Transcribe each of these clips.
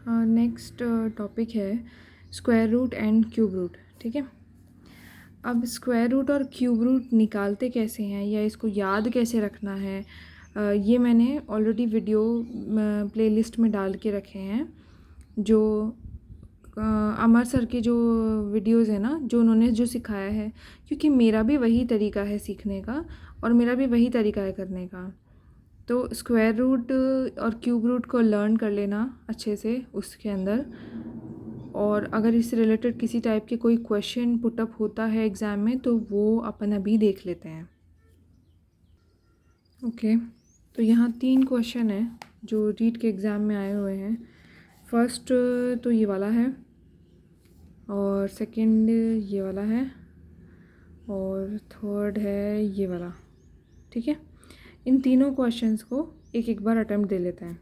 Next topic है square root and cube root. ठीक है, अब स्क्वायर रूट और क्यूब रूट निकालते कैसे हैं या इसको याद कैसे रखना है, ये मैंने ऑलरेडी वीडियो प्लेलिस्ट में डाल के रखे हैं। जो अमर सर के जो वीडियोज़ हैं ना, जो उन्होंने जो सिखाया है, क्योंकि मेरा भी वही तरीका है सीखने का और मेरा भी वही तरीका है करने का। तो स्क्वायर रूट और क्यूब रूट को लर्न कर लेना अच्छे से उसके अंदर, और अगर इससे रिलेटेड किसी टाइप के कोई क्वेश्चन पुटअप होता है एग्ज़ाम में तो वो अपन अभी देख लेते हैं। ओके, तो यहाँ 3 क्वेश्चन हैं जो रीट के एग्ज़ाम में आए हुए हैं। फर्स्ट तो ये वाला है, और सेकंड ये वाला है, और थर्ड है ये वाला। ठीक है, इन तीनों क्वेश्चंस को एक एक बार अटेम्प्ट दे लेते हैं।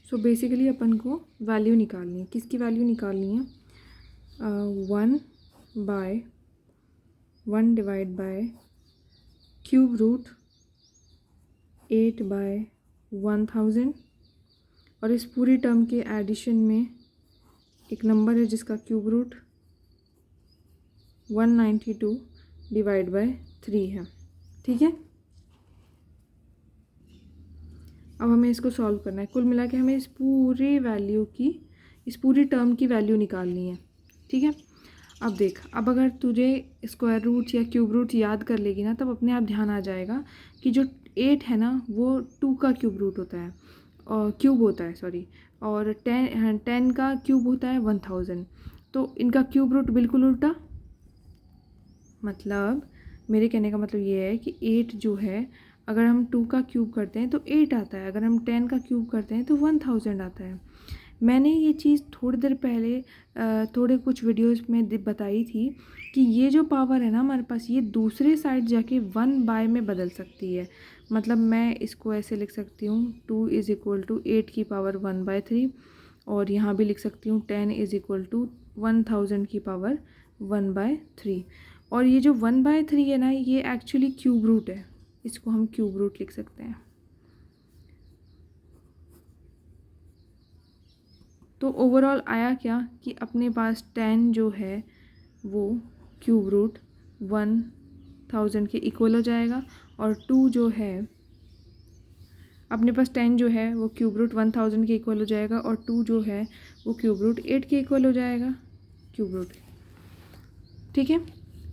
सो बेसिकली अपन को वैल्यू निकालनी है। किसकी वैल्यू निकालनी है? 1/1 डिवाइड बाय क्यूब रूट 8/1000, और इस पूरी टर्म के एडिशन में एक नंबर है जिसका क्यूब रूट 192 डिवाइड बाय 3 है। ठीक है, अब हमें इसको सॉल्व करना है। कुल मिला के हमें इस पूरी वैल्यू की, इस पूरी टर्म की वैल्यू निकालनी है। ठीक है, अब देख, अब अगर तुझे स्क्वायर रूट या क्यूब रूट याद कर लेगी ना, तब अपने आप ध्यान आ जाएगा कि जो 8 है ना वो 2 का क्यूब रूट होता है, और क्यूब होता है सॉरी, और 10 का क्यूब होता है 1000। तो इनका क्यूब रूट बिल्कुल उल्टा। मतलब मेरे कहने का मतलब ये है कि 8 जो है, अगर हम 2 का क्यूब करते हैं तो 8 आता है, अगर हम 10 का क्यूब करते हैं तो 1000 आता है। मैंने ये चीज़ थोड़ी देर पहले थोड़े कुछ वीडियोस में बताई थी कि ये जो पावर है ना हमारे पास, ये दूसरे साइड जाके 1/, में बदल सकती है। मतलब मैं इसको ऐसे लिख सकती हूँ 2 = 8 की पावर 1/3, और यहाँ भी लिख सकती हूँ 10 = 1000 की पावर 1/3। और ये जो 1/3 है ना, ये एक्चुअली क्यूब रूट है, इसको हम क्यूब रूट लिख सकते हैं। तो ओवरऑल आया क्या कि अपने पास 10 जो है वो क्यूब रूट 1000 के इक्वल हो जाएगा, और 2 जो है, अपने पास 10 जो है वो क्यूब रूट 1000 के इक्वल हो जाएगा, और 2 जो है वो क्यूब रूट 8 के इक्वल हो जाएगा, क्यूब रूट। ठीक है,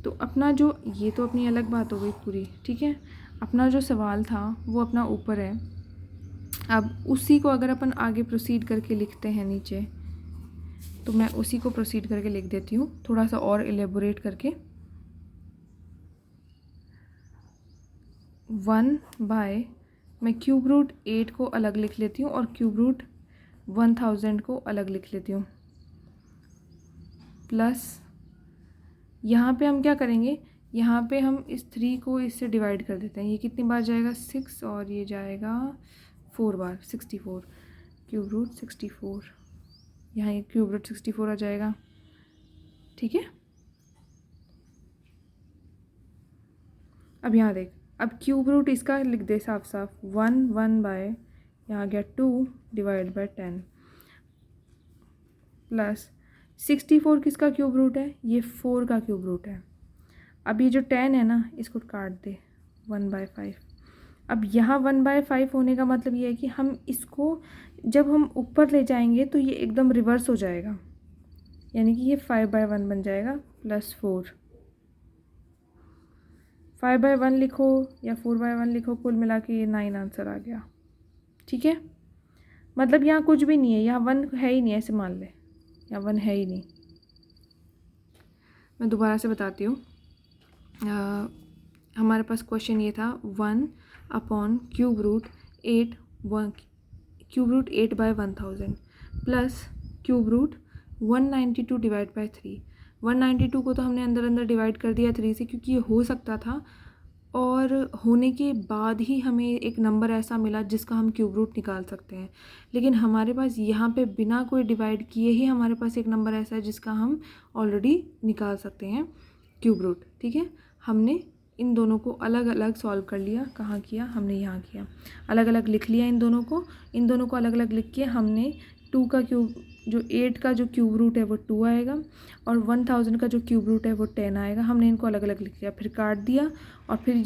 तो अपना जो, ये तो अपनी अलग बात हो गई पूरी। ठीक है, अपना जो सवाल था वो अपना ऊपर है। अब उसी को अगर अपन आगे प्रोसीड करके लिखते हैं नीचे, तो मैं उसी को प्रोसीड करके लिख देती हूँ थोड़ा सा और एलेबोरेट करके। 1/, मैं क्यूब रूट 8 को अलग लिख लेती हूँ और क्यूब रूट 1000 को अलग लिख लेती हूँ, प्लस यहाँ पे हम क्या करेंगे, यहाँ पे हम इस 3 को इससे डिवाइड कर देते हैं। ये कितनी बार जाएगा? 6, और ये जाएगा 4 बार, 64। क्यूब रूट 64, यहाँ ये क्यूब रूट 64 आ जाएगा। ठीक है, अब यहाँ देख, अब क्यूब रूट इसका लिख दे साफ साफ, 1/, यहाँ गया 2 डिवाइड बाय 10, प्लस 64 किसका क्यूब रूट है? ये 4 का क्यूब रूट है। अब ये जो 10 है ना, इसको काट दे 1/5। अब यहाँ 1/5 होने का मतलब ये है कि हम इसको जब हम ऊपर ले जाएंगे तो ये एकदम रिवर्स हो जाएगा, यानी कि ये 5/1 बन जाएगा, प्लस 4। 5/1 लिखो या 4/1 लिखो, कुल मिला के ये 9 आंसर आ गया। ठीक है, मतलब यहाँ कुछ भी नहीं है, यहाँ 1 है ही नहीं, ऐसे मान ले, यहाँ 1 है ही नहीं। मैं दोबारा से बताती हूँ। हमारे पास क्वेश्चन ये था cube root 8 cube root 8/1000 plus cube root 192 divide by 3। 192 को तो हमने अंदर अंदर डिवाइड कर दिया 3 से, क्योंकि ये हो सकता था, और होने के बाद ही हमें एक नंबर ऐसा मिला जिसका हम क्यूब रूट निकाल सकते हैं। लेकिन हमारे पास यहाँ पे बिना कोई डिवाइड किए ही हमारे पास एक नंबर ऐसा है जिसका हम ऑलरेडी निकाल सकते हैं क्यूब रूट। ठीक है, हमने इन दोनों को अलग अलग सॉल्व कर लिया। कहाँ किया? हमने यहाँ किया, अलग अलग लिख लिया इन दोनों को अलग अलग लिख के हमने 2 का क्यूब, जो 8 का जो क्यूब रूट है वो 2 आएगा, और 1000 का जो क्यूब रूट है वो 10 आएगा। हमने इनको अलग अलग लिख दिया, फिर काट दिया। और फिर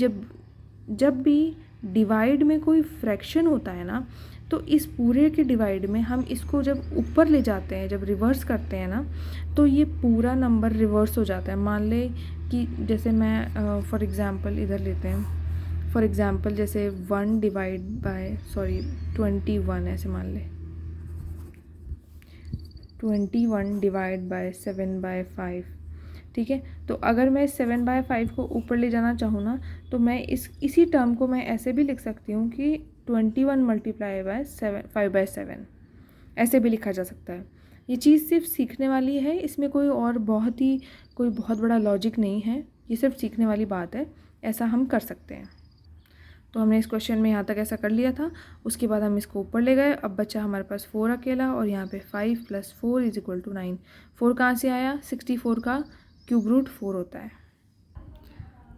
जब भी डिवाइड में कोई फ्रैक्शन होता है ना, तो इस पूरे के डिवाइड में हम इसको जब ऊपर ले जाते हैं, जब रिवर्स करते हैं ना, तो ये पूरा नंबर रिवर्स हो जाता है। मान ले कि जैसे मैं फॉर एग्ज़ाम्पल इधर लेते हैं, फॉर एग्ज़ाम्पल जैसे 1 डिवाइड बाय 21, ऐसे मान ले 21 डिवाइड बाय 7/5, ठीक है। तो अगर मैं 7/5 को ऊपर ले जाना चाहूँ ना, तो मैं इसी टर्म को मैं ऐसे भी लिख सकती हूँ कि 21 मल्टीप्लाई बाय 5/7, ऐसे भी लिखा जा सकता है। ये चीज़ सिर्फ सीखने वाली है, इसमें कोई बहुत बड़ा लॉजिक नहीं है, ये सिर्फ सीखने वाली बात है, ऐसा हम कर सकते हैं। तो हमने इस क्वेश्चन में यहाँ तक ऐसा कर लिया था। उसके बाद हम इसको ऊपर ले गए। अब बचा हमारे पास 4 अकेला, और यहाँ पे 5 + 4 = 9। 4 कहाँ से आया? 64 का क्यूब रूट 4 होता है।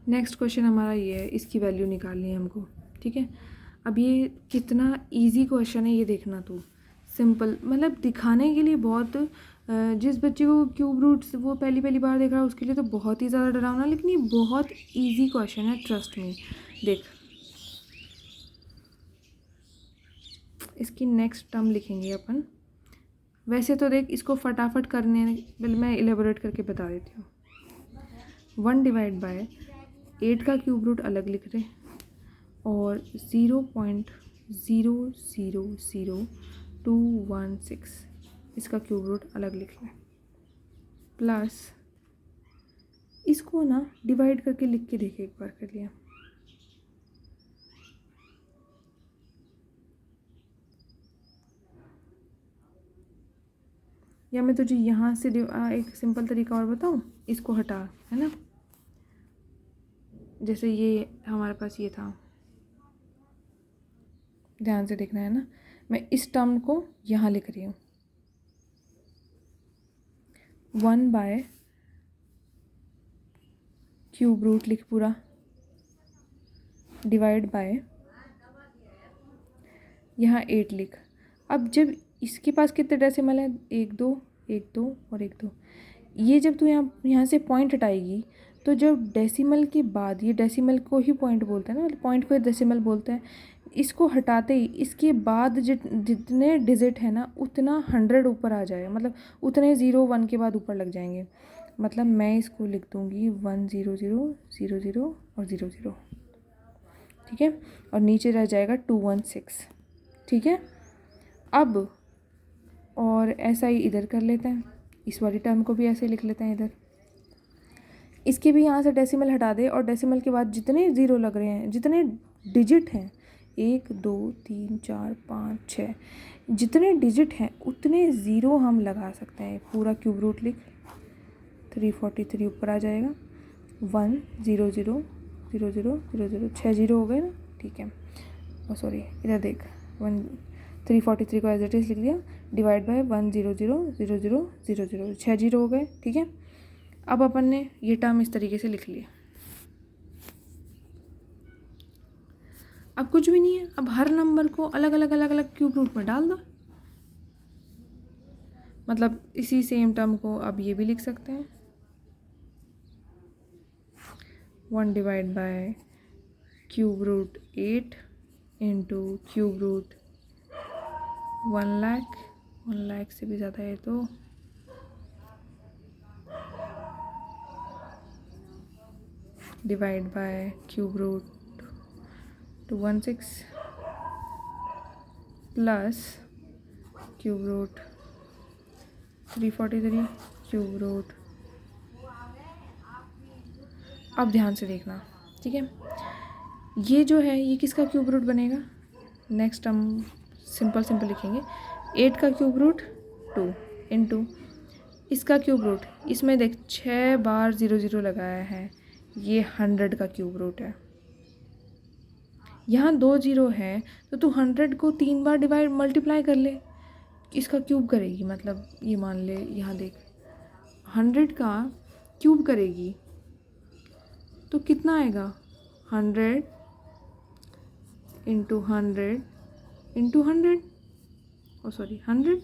नेक्स्ट क्वेश्चन हमारा ये है, इसकी वैल्यू निकालनी है हमको, ठीक है। अब ये कितना इजी क्वेश्चन है ये देखना तू। सिंपल, मतलब दिखाने के लिए बहुत, जिस बच्चे को क्यूब रूट्स वो पहली बार देख रहा है उसके लिए तो बहुत ही ज़्यादा डरावना, लेकिन ये बहुत ईजी क्वेश्चन है, ट्रस्ट में। देख, इसकी नेक्स्ट टर्म लिखेंगे अपन। वैसे तो देख, इसको फटाफट करने, पहले मैं इलेबोरेट करके बता देती हूँ। 1 डिवाइड बाय 8 का क्यूब रूट अलग लिख रहे, और 0.000216 इसका क्यूब रूट अलग लिख लें, प्लस इसको ना डिवाइड करके लिख के देखे, एक बार कर लिया। या मैं तुझे यहाँ से एक सिंपल तरीका और बताऊँ, इसको हटा, है ना। जैसे ये हमारे पास ये था, ध्यान से देखना है ना, मैं इस टर्म को यहाँ लिख रही हूँ। 1 बाय क्यूब रूट लिख पूरा, डिवाइड बाय यहाँ 8 लिख। अब जब इसके पास कितने डेसिमल है? 1 2 1 2 और 1 2। ये जब तू यहाँ से पॉइंट हटाएगी, तो जब डेसिमल के बाद, ये डेसिमल को ही पॉइंट बोलते हैं ना, मतलब पॉइंट को डेसिमल बोलते हैं। इसको हटाते ही इसके बाद जितने डिजिट है ना, उतना 100 ऊपर आ जाएगा, मतलब उतने 0 1 के बाद ऊपर लग जाएंगे। मतलब मैं इसको लिख दूँगी 1 0 0 0 0 और 0 0, ठीक है। और नीचे रह जाएगा 2 1 6, ठीक है। अब और ऐसा ही इधर कर लेते हैं, इस वाली टर्म को भी ऐसे लिख लेते हैं इधर। इसके भी यहाँ से डेसिमल हटा दे, और डेसिमल के बाद जितने ज़ीरो लग रहे हैं, जितने डिजिट हैं, 1 2 3 4 5 6, जितने डिजिट हैं उतने ज़ीरो हम लगा सकते हैं। पूरा क्यूब रूट लिख, 343 ऊपर आ जाएगा। 1 0 0 0 0 0 0, 6 जीरो हो गए ना, ठीक है। और सॉरी, इधर देख, 343 को एज इट इज़ लिख दिया, डिवाइड बाय 1 0 0 0 0 0 0, 6 जीरो हो गए, ठीक है। अब अपन ने ये टर्म इस तरीके से लिख लिया। अब कुछ भी नहीं है, अब हर नंबर को अलग अलग क्यूब रूट में डाल दो। मतलब इसी सेम टर्म को अब ये भी लिख सकते हैं, 1 divide by cube root 8 into cube root 1 lakh, 1 lakh से भी ज़्यादा है तो divide by cube root 216 plus cube root 343 cube root. अब ध्यान से देखना, ठीक है। ये जो है ये किसका क्यूब रूट बनेगा? नेक्स्ट हम सिंपल लिखेंगे, 8 का क्यूब रूट 2 इंटू इसका क्यूब रूट, इसमें देख 6 बार 0 0 लगाया है, ये 100 का क्यूब रूट है। यहाँ 2 जीरो है, तो तू 100 को 3 बार डिवाइड मल्टीप्लाई कर ले, इसका क्यूब करेगी। मतलब ये मान ले, यहाँ देख 100 का क्यूब करेगी तो कितना आएगा? 100 इंटू 100 इंटू 100, ओ सॉरी 100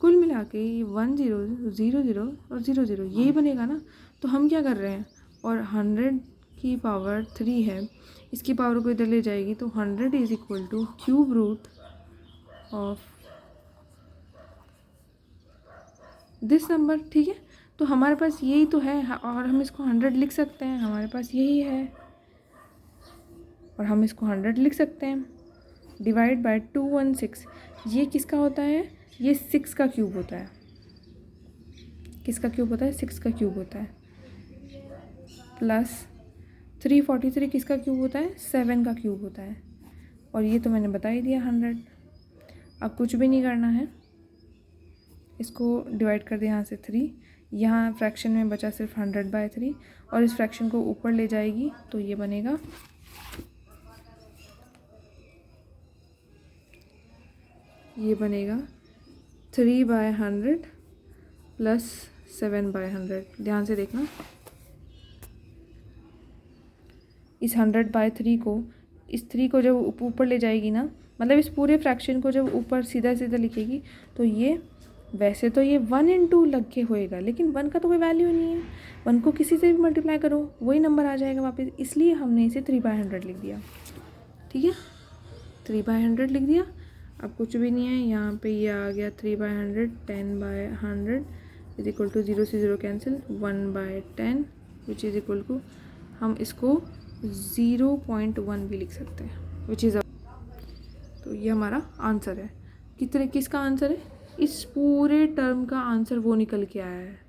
कुल मिला के ये 1 0 0 0 और 0 0 यही बनेगा ना। तो हम क्या कर रहे हैं, और 100 की पावर 3 है, इसकी पावर को इधर ले जाएगी तो 100 is equal to cube root of this number. ठीक है, तो हमारे पास यही तो है और हम इसको 100 लिख सकते हैं, हमारे पास यही है और हम इसको 100 लिख सकते हैं। डिवाइड बाय 216, ये किसका होता है, ये 6 का क्यूब होता है। किसका क्यूब होता है, 6 का क्यूब होता है। प्लस 343 किसका क्यूब होता है, 7 का क्यूब होता है। और ये तो मैंने बता ही दिया 100। अब कुछ भी नहीं करना है, इसको डिवाइड कर दिया यहाँ से 3, यहाँ फ्रैक्शन में बचा सिर्फ 100/3 और इस फ्रैक्शन को ऊपर ले जाएगी तो ये बनेगा 3/100 प्लस 7/100। ध्यान से देखना, इस 100/3 को, इस 3 को जब ऊपर ले जाएगी ना, मतलब इस पूरे फ्रैक्शन को जब ऊपर सीधा सीधा लिखेगी तो ये, वैसे तो ये 1 × 2 लग के होएगा, लेकिन 1 का तो कोई वैल्यू नहीं है। 1 को किसी से भी मल्टीप्लाई करो वही नंबर आ जाएगा वापस, इसलिए हमने इसे 3/100 लिख दिया। ठीक है, 3/100 लिख दिया। अब कुछ भी नहीं है, यहाँ पे ये आ गया 3/100, 10/100 इज इक्वल टू 0 से 0 cancel, 1/10 which is equal to, हम इसको 0.1 भी लिख सकते हैं विच इज़। तो ये हमारा आंसर है। किसका आंसर है, इस पूरे टर्म का आंसर वो निकल के आया है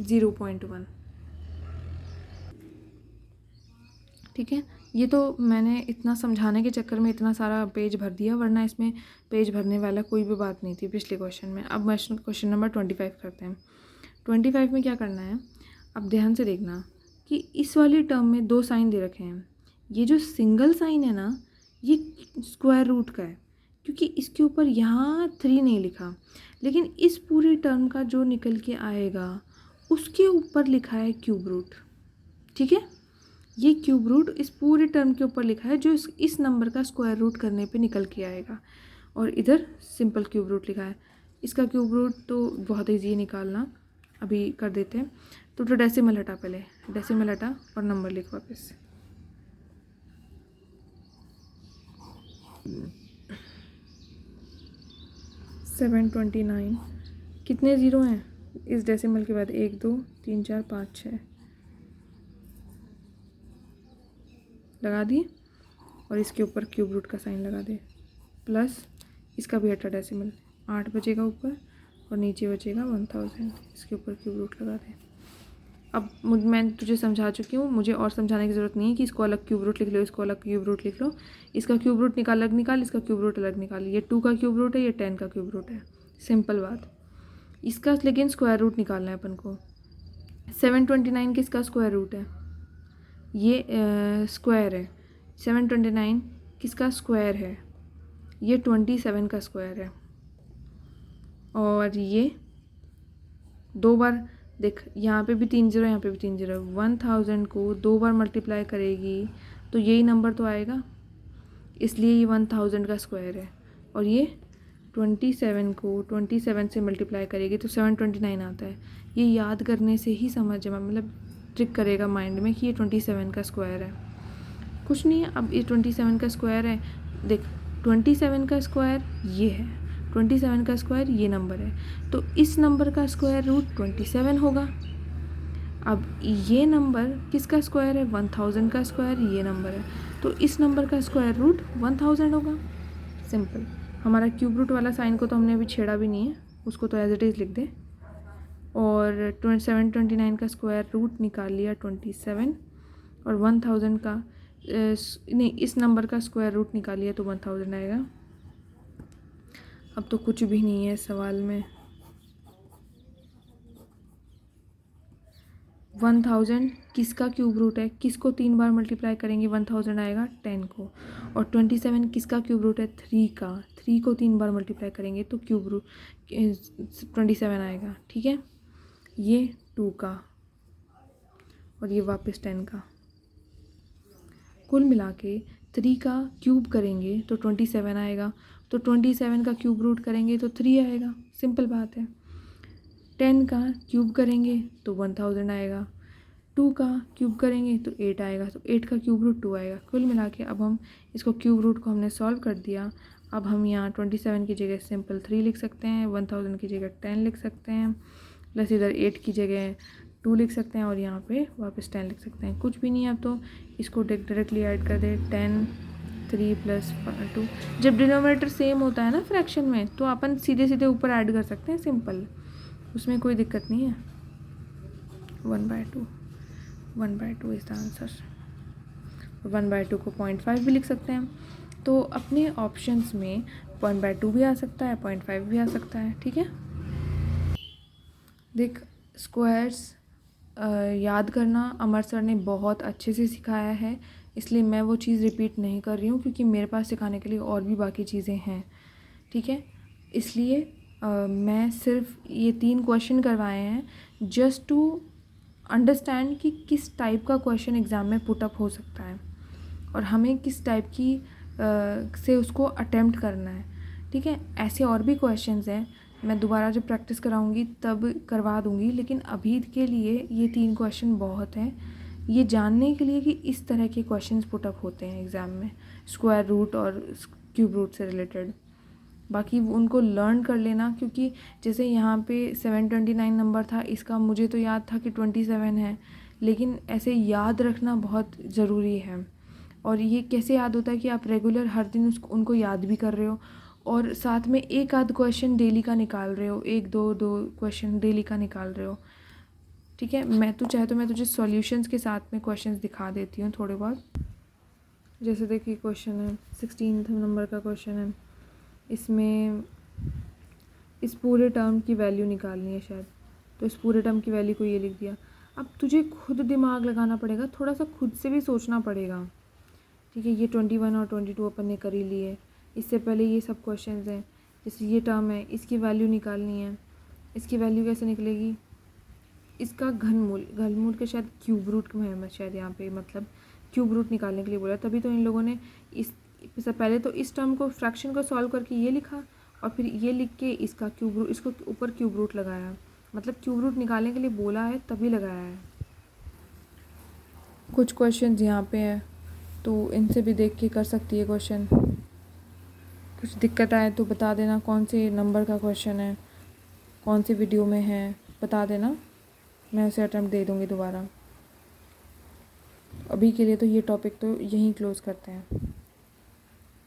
0.1। ठीक है, ये तो मैंने इतना समझाने के चक्कर में इतना सारा पेज भर दिया, वरना इसमें पेज भरने वाला कोई भी बात नहीं थी पिछले क्वेश्चन में। अब क्वेश्चन नंबर 25 करते हैं। 25 में क्या करना है, अब ध्यान से देखना कि इस वाली टर्म में 2 साइन दे रखे हैं। ये जो सिंगल साइन है ना, ये स्क्वायर रूट का है, क्योंकि इसके ऊपर यहाँ 3 नहीं लिखा, लेकिन इस पूरी टर्म का जो निकल के आएगा उसके ऊपर लिखा है क्यूब रूट। ठीक है, ये क्यूब रूट इस पूरे टर्म के ऊपर लिखा है जो इस नंबर का स्क्वायर रूट करने पे निकल के आएगा, और इधर सिंपल क्यूब रूट लिखा है। इसका क्यूब रूट तो बहुत ईजी है निकालना, अभी कर देते हैं। तो डेसिमल हटा, पहले डेसिमल हटा और नंबर लिख वापस। सेवन 29, कितने ज़ीरो हैं इस डेसिमल के बाद, 1 2 3 4 5 6 लगा दिए, और इसके ऊपर क्यूब रूट का साइन लगा दे, प्लस इसका भी हटा डेसिमल, 8 बचेगा ऊपर और नीचे बचेगा 1000, इसके ऊपर क्यूब रूट लगा दे। अब मैं तुझे समझा चुकी हूँ, मुझे और समझाने की ज़रूरत नहीं है कि इसको अलग क्यूब रूट लिख लो, इसको अलग क्यूब रूट लिख लो। इसका क्यूब रूट अलग निकाल, इसका क्यूब रूट अलग निकाल। ये 2 का क्यूब रूट है, ये 10 का क्यूब रूट है, सिंपल बात। इसका लेकिन स्क्वायर रूट निकालना है अपन को। 729 किसका स्क्वायर रूट है, ये स्क्वायर है। 729 किसका स्क्वायर है, ये 27 का स्क्वायर है। और ये 2 बार देख, यहाँ पे भी 3 0, यहाँ पे भी 3 0। 1000 को 2 बार मल्टीप्लाई करेगी तो यही नंबर तो आएगा, इसलिए ये 1000 का स्क्वायर है। और ये 27 को 27 से मल्टीप्लाई करेगी तो 729 आता है। ये याद करने से ही समझ में, मतलब ट्रिक करेगा माइंड में कि ये 27 का स्क्वायर है, कुछ नहीं है। अब ये 27 का स्क्वायर है, देख 27 का स्क्वायर ये है, 27 का स्क्वायर ये नंबर है, तो इस नंबर का स्क्वायर रूट 27 होगा। अब ये नंबर किसका स्क्वायर है, 1000 का स्क्वायर ये नंबर है, तो इस नंबर का स्क्वायर रूट 1000 होगा। सिंपल। हमारा क्यूब रूट वाला साइन को तो हमने अभी छेड़ा भी नहीं है, उसको तो एज इट इज़ लिख दे। और 729 का स्क्वायर रूट निकाल लिया 27, और 1000 का नहीं, इस नंबर का स्क्वायर रूट निकालिए तो 1000 आएगा। अब तो कुछ भी नहीं है सवाल में। 1000 किसका क्यूब रूट है, किसको 3 बार मल्टीप्लाई करेंगे 1000 आएगा 10 को। और 27 किसका क्यूब रूट है, 3 का, 3 को 3 बार मल्टीप्लाई करेंगे तो क्यूब रूट 27 आएगा। ठीक है, ये 2 का और ये वापस 10 का, कुल मिला के 3 का क्यूब करेंगे तो 27 आएगा, तो 27 का क्यूब रूट करेंगे तो 3 आएगा, सिंपल बात है। 10 का क्यूब करेंगे तो 1000 आएगा, 2 का क्यूब करेंगे तो 8 आएगा, तो 8 का क्यूब रूट 2 आएगा। कुल मिला के अब हम इसको क्यूब रूट को हमने सॉल्व कर दिया। अब हम यहाँ 27 की जगह सिंपल 3 लिख सकते हैं, 1000 की जगह 10 लिख सकते हैं, प्लस इधर 8 की जगह 2 लिख सकते हैं और यहाँ पे वापस 10 लिख सकते हैं। कुछ भी नहीं है, अब तो इसको डायरेक्टली ऐड कर दे, 10 3 प्लस 2। जब डिनोमिनेटर सेम होता है ना फ्रैक्शन में, तो अपन सीधे सीधे ऊपर ऐड कर सकते हैं, सिंपल, उसमें कोई दिक्कत नहीं है। 1/2 1/2 इज़ द आंसर। 1/2 को 0.5 भी लिख सकते हैं। तो अपने ऑप्शंस में 1/2 भी आ सकता है, 0.5 भी आ सकता है, ठीक है। देख, स्क्वायर्स याद करना अमर सर ने बहुत अच्छे से सिखाया है, इसलिए मैं वो चीज़ रिपीट नहीं कर रही हूँ, क्योंकि मेरे पास सिखाने के लिए और भी बाकी चीज़ें हैं, ठीक है। इसलिए मैं सिर्फ ये 3 क्वेश्चन करवाए हैं जस्ट टू अंडरस्टैंड कि किस टाइप का क्वेश्चन एग्ज़ाम में पुटअप हो सकता है और हमें किस टाइप की से उसको अटेम्प्ट करना है, ठीक है। ऐसे और भी क्वेश्चंस हैं, मैं दोबारा जब प्रैक्टिस कराऊंगी तब करवा दूंगी, लेकिन अभी के लिए ये 3 क्वेश्चन बहुत हैं ये जानने के लिए कि इस तरह के क्वेश्चंस पुटअप होते हैं एग्ज़ाम में, स्क्वायर रूट और क्यूब रूट से रिलेटेड। बाकी उनको लर्न कर लेना, क्योंकि जैसे यहाँ पे 729 नंबर था, इसका मुझे तो याद था कि 27 है, लेकिन ऐसे याद रखना बहुत ज़रूरी है। और ये कैसे याद होता है कि आप रेगुलर हर दिन उनको याद भी कर रहे हो और साथ में एक आध क्वेश्चन डेली का निकाल रहे हो, 1-2 क्वेश्चन डेली का निकाल रहे हो, ठीक है। मैं तो चाहे तो मैं तुझे सॉल्यूशंस के साथ में क्वेश्चंस दिखा देती हूँ थोड़े बहुत। जैसे देखिए क्वेश्चन है 16 नंबर का क्वेश्चन है, इसमें इस पूरे टर्म की वैल्यू निकालनी है शायद, तो इस पूरे टर्म की वैल्यू को ये लिख दिया। अब तुझे खुद दिमाग लगाना पड़ेगा, थोड़ा सा खुद से भी सोचना पड़ेगा, ठीक है। ये 21 और 22 अपन ने कर ही लिए, इससे पहले ये सब क्वेश्चंस हैं। जैसे ये टर्म है, इसकी वैल्यू निकालनी है, इसकी वैल्यू कैसे निकलेगी, इसका घनमूल के शायद क्यूब रूट में शायद यहाँ पे मतलब क्यूब रूट निकालने के लिए बोला, तभी तो इन लोगों ने इससे पहले तो इस टर्म को फ्रैक्शन को सॉल्व करके ये लिखा और फिर ये लिख के इसका क्यूब रूट, इसको ऊपर क्यूब रूट लगाया, मतलब क्यूब रूट निकालने के लिए बोला है तभी लगाया है। कुछ क्वेश्चन यहाँ पे है तो इनसे भी देख के कर सकती है क्वेश्चन। कुछ दिक्कत आए तो बता देना कौन से नंबर का क्वेश्चन है, कौन सी वीडियो में है, बता देना, मैं उसे अटेम्प्ट दे दूँगी दोबारा। अभी के लिए तो ये टॉपिक तो यहीं क्लोज़ करते हैं।